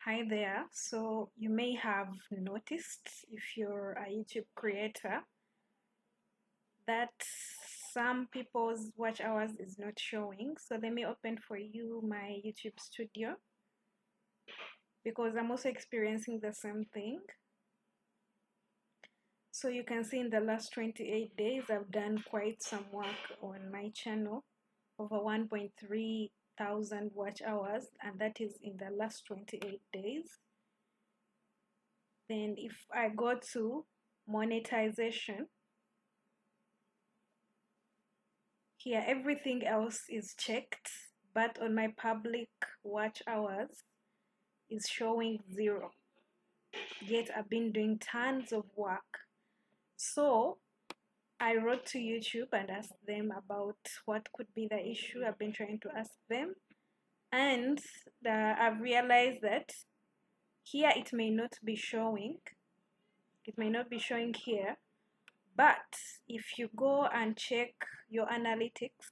Hi there. So you may have noticed, if you're a YouTube creator, that some people's watch hours is not showing. So let me open for you my YouTube studio because I'm also experiencing the same thing. So you can see in the last 28 days, I've done quite some work on my channel, over 1.3 thousand watch hours, and that is in the last 28 days. Then if I go to monetization, here everything else is checked, but on my public watch hours is showing 0. Yet I've been doing tons of work. So I wrote to YouTube and asked them about what could be the issue. I've been trying to ask them, and I've realized that here it may not be showing. It may not be showing here, but if you go and check your analytics,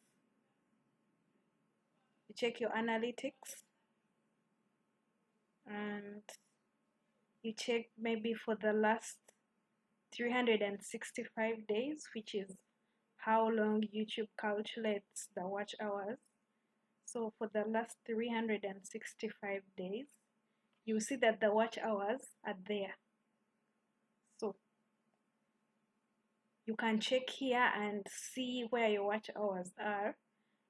and you check maybe for the last 365 days, which is how long YouTube calculates the watch hours. So for the last 365 days, you see that the watch hours are there. So you can check here and see where your watch hours are.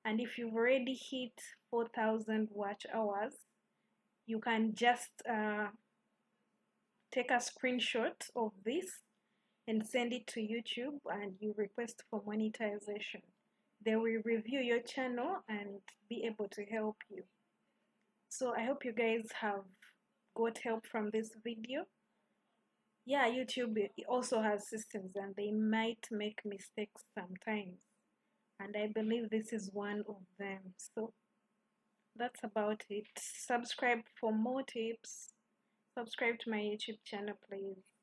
And if you've already hit 4,000 watch hours, you can just take a screenshot of this and send it to YouTube, and you request for monetization. They will review your channel and be able to help you. So I hope you guys have got help from this video. Yeah, YouTube also has systems and they might make mistakes sometimes, and I believe this is one of them. So that's about it. Subscribe for more tips. Subscribe to my YouTube channel, please.